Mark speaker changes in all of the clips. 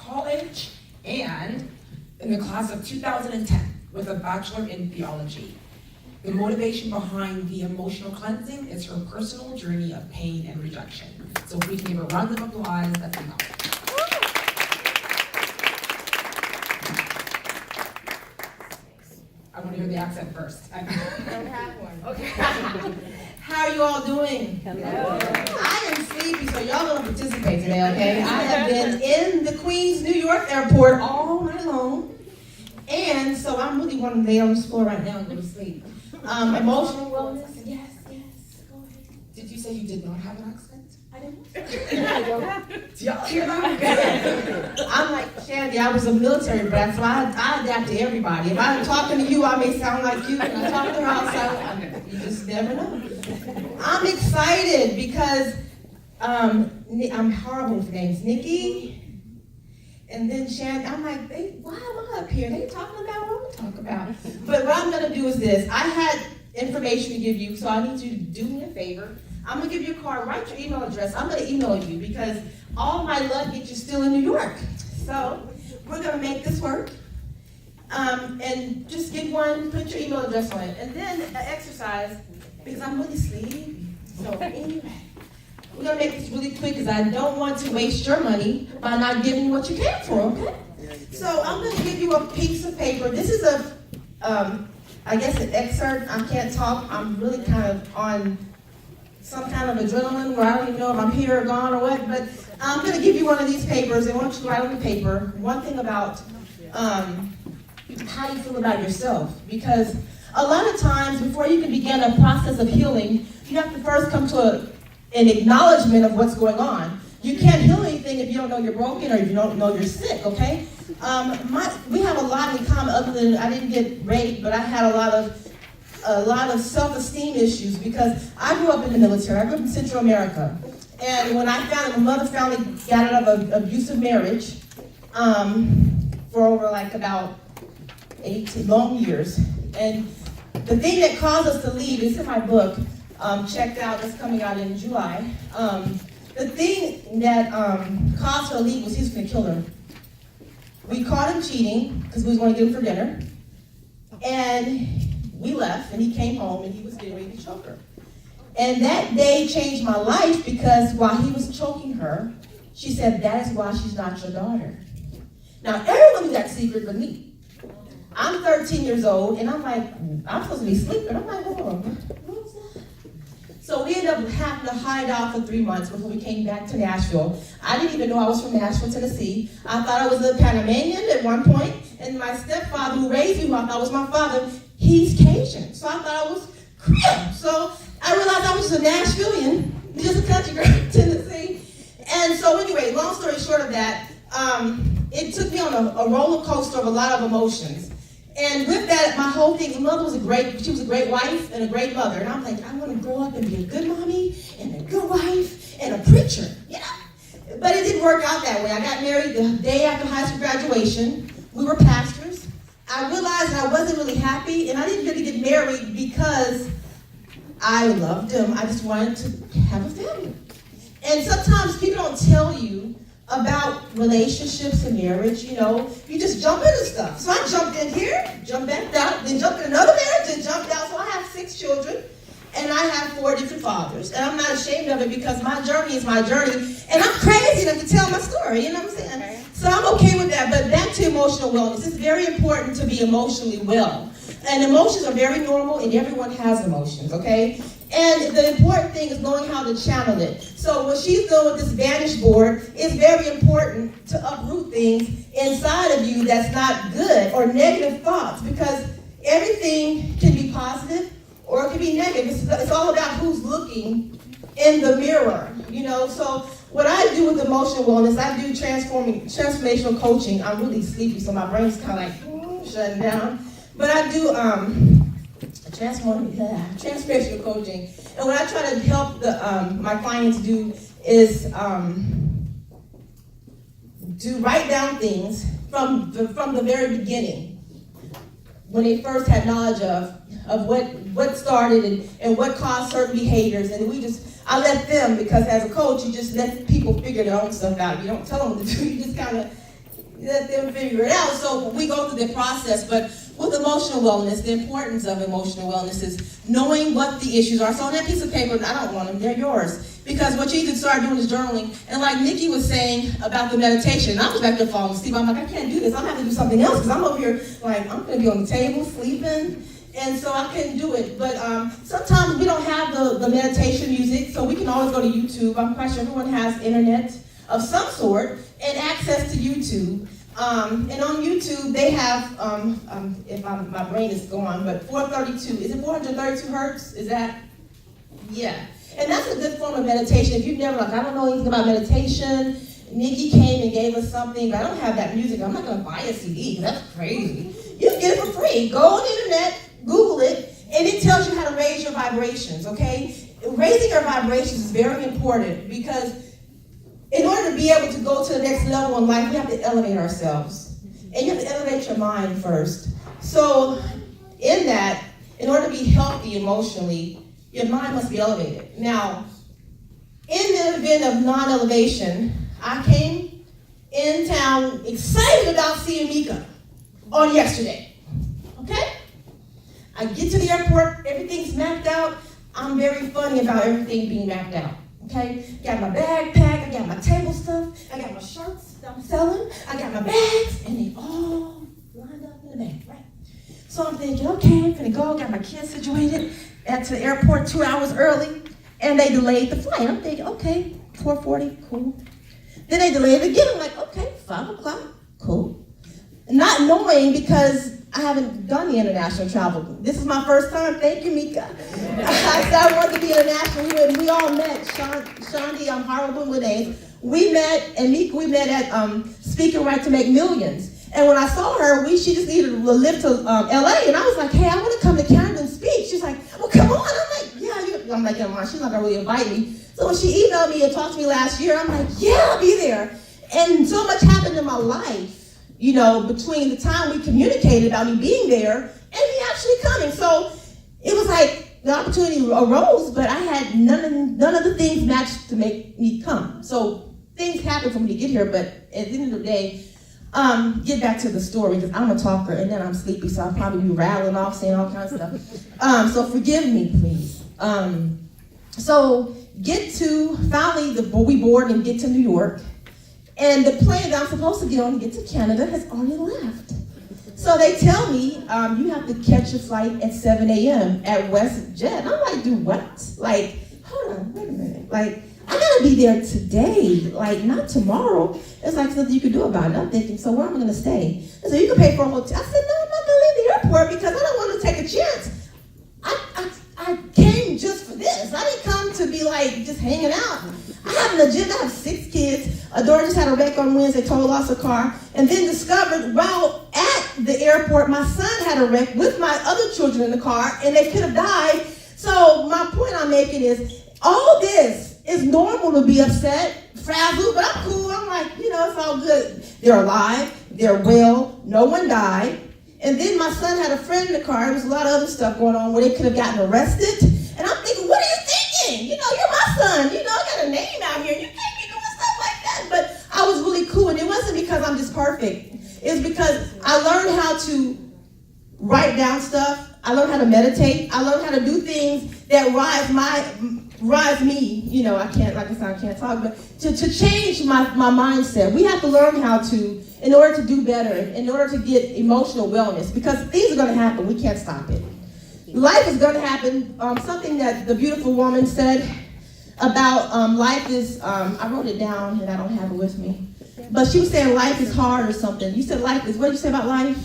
Speaker 1: college and in the class of 2010 with a bachelor in theology. The motivation behind the emotional cleansing is her personal journey of pain and rejection. So if we can give a round of applause, that's enough. I want to hear the accent first.
Speaker 2: I don't have one.
Speaker 3: Okay. How are you all doing?
Speaker 2: Hello.
Speaker 3: I am sleepy, so y'all don't participate today, okay? I have been in the Queens, New York airport all night long, and so I'm really wanting to lay on this floor right now and go to sleep. Emotional wellness? Yes, go ahead.
Speaker 1: Did you say you did not have an accent?
Speaker 3: I didn't.
Speaker 1: Do y'all hear that?
Speaker 3: I'm like Shandy, I was a military brat, so I adapt to everybody. If I'm talking to you, I may sound like you. When I talk to her, I'll sound like you. Just never know. I'm excited because I'm horrible with names. Nikki, and then Shandy. I'm like, why am I up here? They talking about what we talk about. But what I'm going to do is this. I had information to give you, so I need you to do me a favor. I'm going to give you a card. Write your email address. I'm going to email you because all my luggage is still in New York. So we're going to make this work. And just get one, put your email address on it. And then an exercise, because I'm really sleepy. So anyway, we're going to make this really quick because I don't want to waste your money by not giving you what you came for, okay? So I'm going to give you a piece of paper. This is I guess an excerpt. I can't talk. I'm really kind of on some kind of adrenaline where I don't even know if I'm here or gone or what, but I'm going to give you one of these papers. I want you to write on the paper one thing about how you feel about yourself. Because a lot of times before you can begin a process of healing, you have to first come to an acknowledgement of what's going on. You can't heal anything if you don't know you're broken or if you don't know you're sick, okay? We have a lot in common other than I didn't get raped, but I had a lot of self-esteem issues because I grew up in the military. I grew up in Central America. And when I found out my mother finally got out of an abusive marriage for over like about 18 long years. And the thing that caused us to leave is in my book, checked out, that's coming out in July. The thing that caused her to leave was he was going to kill her. We caught him cheating because we was going to get him for dinner. And we left, and he came home, and he was getting ready to choke her. And that day changed my life because while he was choking her, she said, "That is why she's not your daughter." Now, everyone knew that secret but me. I'm 13 years old, and I'm like, I'm supposed to be sleeping. I'm like, hold on, what was that? So we ended up having to hide out for 3 months before we came back to Nashville. I didn't even know I was from Nashville, Tennessee. I thought I was a Panamanian at one point, and my stepfather who raised me, who I thought was my father, he's Cajun. So I thought I was Creole. So I realized I was just a Nashvilleian, just a country girl in Tennessee. And so anyway, long story short of that, it took me on a roller coaster of a lot of emotions. And with that, my whole thing, my mother she was a great wife and a great mother. And I'm like, I want to grow up and be a good mommy and a good wife and a preacher, you know? But it didn't work out that way. I got married the day after high school graduation. We were pastors. I realized I wasn't really happy, and I didn't really get married because I loved him. I just wanted to have a family. And sometimes people don't tell you about relationships and marriage, you know. You just jump into stuff. So I jumped in here, jumped back out, then jumped in another marriage, then jumped out. So I have 6 children, and I have 4 different fathers. And I'm not ashamed of it because my journey is my journey. And I'm crazy enough to tell my story, you know what I'm saying? Okay. So I'm okay with that. But back to emotional wellness. It's very important to be emotionally well. And emotions are very normal, and everyone has emotions, okay? And the important thing is knowing how to channel it. So what she's doing with this Vanish board is very important to uproot things inside of you that's not good or negative thoughts, because everything can be positive or it can be negative. It's all about who's looking in the mirror, you know. So what I do with emotional wellness, I do transformational coaching. I'm really sleepy, so my brain's kind of like shutting down. But I do transformational coaching, and what I try to help my clients do is to write down things from the very beginning, when they first had knowledge of what started and what caused certain behaviors, and I let them, because as a coach, you just let people figure their own stuff out. You don't tell them what to do. You just kind of let them figure it out. So we go through the process, but with emotional wellness, the importance of emotional wellness is knowing what the issues are. So on that piece of paper, I don't want them, they're yours. Because what you need to start doing is journaling. And like Nikki was saying about the meditation, I was back there falling asleep. I'm like, I can't do this. I'm gonna have to do something else because I'm over here like, I'm gonna be on the table sleeping. And so I couldn't do it. But sometimes we don't have the meditation music, so we can always go to YouTube. I'm quite sure everyone has internet of some sort and access to YouTube. And on YouTube, they have, my brain is gone, but 432, is it 432 hertz? Is that? Yeah. And that's a good form of meditation. If you've never, like, I don't know anything about meditation, Nikki came and gave us something, but I don't have that music. I'm not going to buy a CD, that's crazy. You can get it for free. Go on the internet, Google it, and it tells you how to raise your vibrations, okay? Raising your vibrations is very important because in order to be able to go to the next level in life, we have to elevate ourselves. And you have to elevate your mind first. So in that, in order to be healthy emotionally, your mind must be elevated. Now, in the event of non-elevation, I came in town excited about seeing Mika on yesterday. Okay? I get to the airport, everything's mapped out. I'm very funny about everything being mapped out. Okay? Got my backpack, I got my table stuff, I got my shirts that I'm selling, I got my bags, and they all lined up in the bag, right? So I'm thinking, okay, I'm gonna go, got my kids situated at the airport 2 hours early, and they delayed the flight. I'm thinking, okay, 4:40, cool. Then they delayed it again. I'm like, okay, 5 o'clock, cool. Not knowing because I haven't done the international travel. This is my first time. Thank you, Mika. I said I wanted to be international. We all met. Shandi, I'm horrible with names. We met, and Mika, we met at Speaking Right to Make Millions. And when I saw her, she just needed a lift to LA. And I was like, hey, I want to come to Canada and speak. She's like, well, come on. I'm like, yeah. I'm like, yeah, she's not going to really invite me. So when she emailed me and talked to me last year, I'm like, yeah, I'll be there. And so much happened in my life, you know, between the time we communicated about me being there and me actually coming. So it was like the opportunity arose, but I had none of the things matched to make me come. So things happened for me to get here, but at the end of the day, get back to the story, because I'm a talker and then I'm sleepy, so I'll probably be rattling off, saying all kinds of stuff. So forgive me, please. So finally, we board and get to New York. And the plane that I'm supposed to get on to get to Canada has already left. So they tell me, you have to catch your flight at 7 a.m. at WestJet. And I'm like, do what? Like, hold on, wait a minute. Like, I gotta be there today, like not tomorrow. It's like something you could do about it. I'm thinking, so where am I gonna stay? And so you can pay for a hotel. I said, no, I'm not gonna leave the airport because I don't want to take a chance. I came just for this. I didn't come to be like just hanging out. I have an agenda. I have 6 kids. A daughter just had a wreck on Wednesday, total loss of car, and then discovered while at the airport, my son had a wreck with my other children in the car, and they could have died. So my point I'm making is, all this is normal to be upset, frazzled, but I'm cool. I'm like, it's all good. They're alive. They're well. No one died. And then my son had a friend in the car. There was a lot of other stuff going on where they could have gotten arrested. And I'm thinking, what are you thinking? You're my son. I got a name out here. You can't be doing stuff like that. But I was really cool. And it wasn't because I'm just perfect. It's because I learned how to write down stuff. I learned how to meditate. I learned how to do things that rise me. I can't, like I said, I can't talk, but to change my mindset. We have to learn how to, in order to do better, in order to get emotional wellness, because things are going to happen. We can't stop it. Life is going to happen. Something that the beautiful woman said about life is, I wrote it down and I don't have it with me, but she was saying life is hard or something. You said life is, what did you say about life?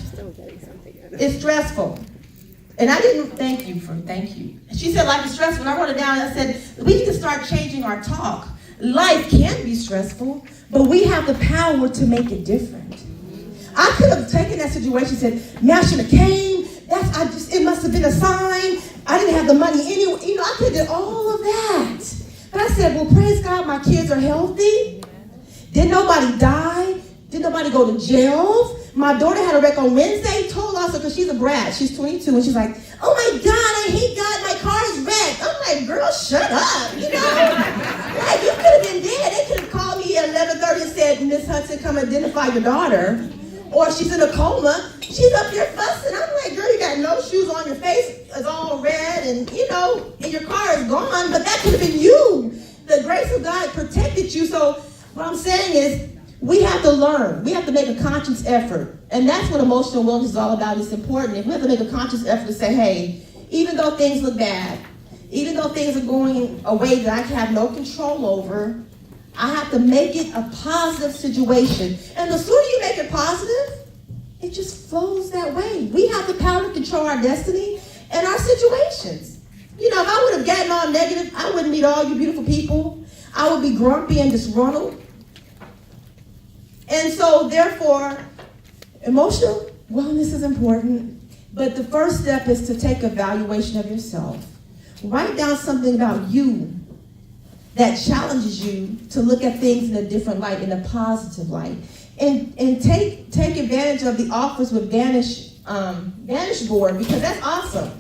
Speaker 3: It's stressful. And I didn't thank you. She said life is stressful, and I wrote it down, and I said, we need to start changing our talk. Life can be stressful, but we have the power to make it different. I could have taken that situation and said, man, I should have came. It must have been a sign. I didn't have the money anyway. I could have did all of that. But I said, well, praise God, my kids are healthy. Didn't nobody die. Didn't nobody go to jail. My daughter had a wreck on Wednesday, told us because she's a brat. She's 22, and she's like, oh my God, my car is wrecked. I'm like, girl, shut up. Like, you could have been dead. They could have called me at 11:30 and said, said, Miss Hudson, come identify your daughter, or she's in a coma, she's up there fussing. I'm like, girl, you got no shoes on, your face is all red, and and your car is gone, but that could have been you. The grace of God protected you. So what I'm saying is, we have to learn. We have to make a conscious effort. And that's what emotional wellness is all about. It's important. If we have to make a conscious effort to say, hey, even though things look bad, even though things are going a way that I have no control over, I have to make it a positive situation. And the sooner you make it positive, it just flows that way. We have the power to control our destiny and our situations. If I would have gotten all negative, I wouldn't meet all you beautiful people. I would be grumpy and disgruntled. And so, therefore, emotional wellness is important. But the first step is to take evaluation of yourself. Write down something about you that challenges you to look at things in a different light, in a positive light. And take advantage of the offers with Vanish Board, because that's awesome.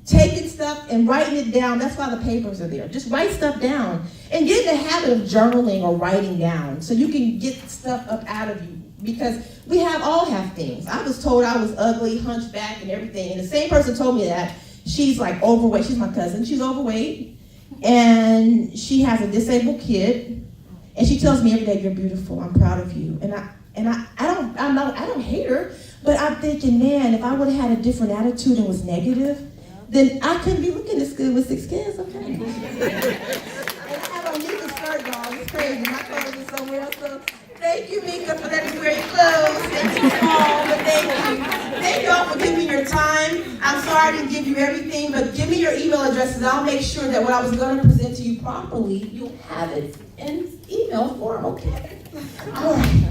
Speaker 3: Taking stuff and writing it down, that's why the papers are there. Just write stuff down and get in the habit of journaling or writing down so you can get stuff up out of you, because we all have things. I was told I was ugly, hunchback, and everything, and the same person told me that. She's like overweight. She's my cousin. She's overweight, and she has a disabled kid, and she tells me every day, "You're beautiful. I'm proud of you." And I don't hate her, but I'm thinking, man, if I would have had a different attitude and was negative, then I couldn't be looking this good with 6 kids, okay? And I have on Mika's skirt, dog. It's crazy. My clothes are somewhere else. So thank you, Mika, for letting me wear your clothes. Thank you, Paul, but thank you. Thank you all for giving me your time. I'm sorry I didn't give you everything, but give me your email addresses. I'll make sure that what I was going to present to you properly, you'll have it in email form, okay? All right.